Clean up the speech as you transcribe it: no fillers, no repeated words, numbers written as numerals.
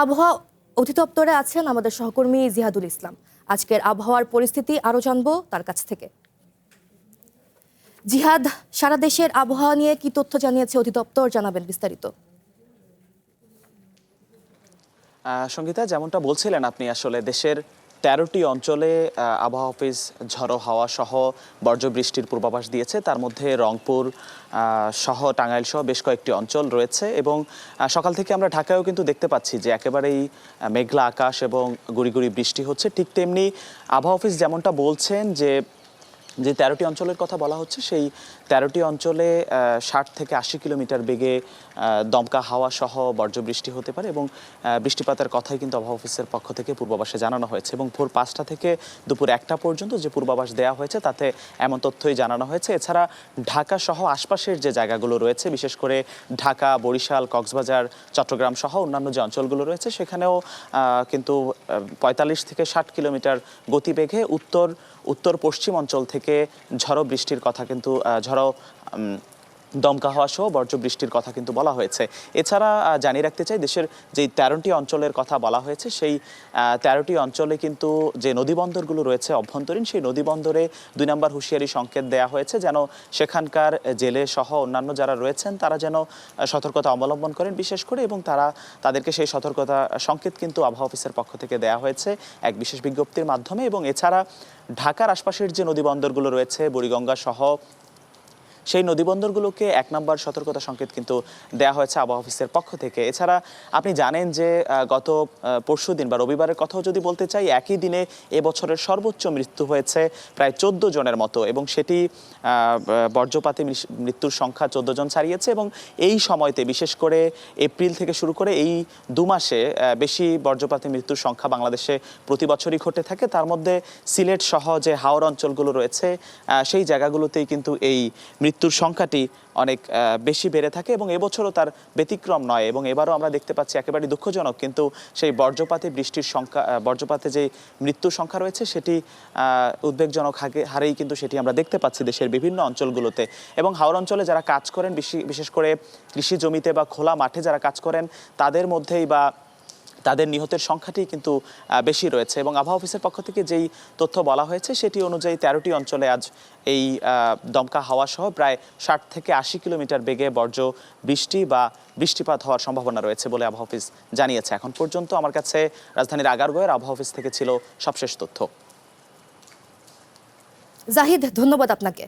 আবহাওয়া অধিদপ্তরে আছেন আমাদের সহকর্মী জিহাদুল ইসলাম। আজকের আবহাওয়ার পরিস্থিতি আরো জানবো তার কাছ থেকে। জিহাদ, সারা দেশের আবহাওয়া নিয়ে কি তথ্য জানিয়েছে অধিদপ্তর, জানাবেন বিস্তারিত। সঙ্গীতা, যেমনটা বলছিলেন আপনি, আসলে দেশের ১৩টি অঞ্চলে আবহাওয়া অফিস ঝড়ো হাওয়া সহ বর্জ্যবৃষ্টির পূর্বাভাস দিয়েছে। তার মধ্যে রংপুর সহ টাঙ্গাইল সহ বেশ কয়েকটি অঞ্চল রয়েছে এবং সকাল থেকে আমরা ঢাকায়ও কিন্তু দেখতে পাচ্ছি যে একেবারেই মেঘলা আকাশ এবং গুড়ি গুড়ি বৃষ্টি হচ্ছে। ঠিক তেমনি আবহাওয়া অফিস যেমনটা বলছেন যে ১৩টি অঞ্চলের কথা বলা হচ্ছে, সেই ১৩টি অঞ্চলে ৬০ থেকে ৮০ কিলোমিটার বেগে দমকা হাওয়া সহ বর্জ্যবৃষ্টি হতে পারে এবং বৃষ্টিপাতের কথাই কিন্তু আবহাওয়া অফিসের পক্ষ থেকে পূর্বাভাসে জানানো হয়েছে। এবং ভোর ৫টা থেকে দুপুর ১টা পর্যন্ত যে পূর্বাভাস দেওয়া হয়েছে তাতে এমন তথ্যই জানানো হয়েছে। এছাড়া ঢাকা সহ আশপাশের যে জায়গাগুলো রয়েছে, বিশেষ করে ঢাকা, বরিশাল, কক্সবাজার, চট্টগ্রাম সহ অন্যান্য যে অঞ্চলগুলো রয়েছে, সেখানেও কিন্তু ৪৫ থেকে ৬০ কিলোমিটার গতিবেগে উত্তর পশ্চিম অঞ্চল থেকে ঝড়ো বৃষ্টির কথা কিন্তু দমকা হওয়া সহ বর্জ্যবৃষ্টির কথা কিন্তু বলা হয়েছে। এছাড়া জানিয়ে রাখতে চাই, দেশের যেই ১৩টি অঞ্চলের কথা বলা হয়েছে, সেই ১৩টি অঞ্চলে কিন্তু যে নদীবন্দরগুলো রয়েছে অভ্যন্তরীণ, সেই নদীবন্দরে ২ নম্বর হুঁশিয়ারি সংকেত দেওয়া হয়েছে, যেন সেখানকার জেলে সহ অন্যান্য যারা রয়েছেন তারা যেন সতর্কতা অবলম্বন করেন বিশেষ করে, এবং তাদেরকে সেই সতর্কতা সংকেত কিন্তু আবহাওয়া অফিসের পক্ষ থেকে দেওয়া হয়েছে এক বিশেষ বিজ্ঞপ্তির মাধ্যমে। এবং এছাড়া ঢাকার আশপাশের যে নদীবন্দরগুলো রয়েছে, বুড়িগঙ্গা সহ, সেই নদীবন্দরগুলোকে ১ নম্বর সতর্কতা সংকেত কিন্তু দেওয়া হয়েছে আবহাওয়া অফিসের পক্ষ থেকে। এছাড়া আপনি জানেন যে গত পরশুদিন বা রবিবারের কথাও যদি বলতে চাই, একই দিনে এবছরের সর্বোচ্চ মৃত্যু হয়েছে প্রায় ১৪ জনের মতো, এবং সেটি বর্জ্যপাতে মৃত্যুর সংখ্যা ১৪ জন ছাড়িয়েছে। এবং এই সময়তে বিশেষ করে এপ্রিল থেকে শুরু করে এই ২ মাসে বেশি বর্জ্যপাতে মৃত্যুর সংখ্যা বাংলাদেশে প্রতি বছরই ঘটে থাকে। তার মধ্যে সিলেট সহ যে হাওর অঞ্চলগুলো রয়েছে, সেই জায়গাগুলোতেই কিন্তু এই মৃত্যুর সংখ্যাটি অনেক বেশি বেড়ে থাকে এবং এবছরও তার ব্যতিক্রম নয়। এবং এবারও আমরা দেখতে পাচ্ছি একেবারে দুঃখজনক, কিন্তু সেই বর্জ্যপাতে যে মৃত্যুর সংখ্যা রয়েছে সেটি উদ্বেগজনক হারেই কিন্তু সেটি আমরা দেখতে পাচ্ছি দেশের বিভিন্ন অঞ্চলগুলোতে। এবং হাওর অঞ্চলে যারা কাজ করেন, বিশেষ করে কৃষি জমিতে বা খোলা মাঠে যারা কাজ করেন, তাদের মধ্যেই বা তাদের নিহতের সংখ্যাটি কিন্তু বেশি রয়েছে। এবং আবহাওয়া অফিসের পক্ষ থেকে যেই তথ্য বলা হয়েছে সেটি অনুযায়ী ১৩টি অঞ্চলে আজ এই দমকা হাওয়া সহ প্রায় ৬০ থেকে ৮০ কিলোমিটার বেগে বর্জ্য বৃষ্টি বা বৃষ্টিপাত হওয়ার সম্ভাবনা রয়েছে বলে আবহাওয়া অফিস জানিয়েছে। এখন পর্যন্ত আমার কাছে রাজধানীর আগারগাঁওয়ের আবহাওয়া অফিস থেকে ছিল সবশেষ তথ্য। জাহিদ, ধন্যবাদ আপনাকে।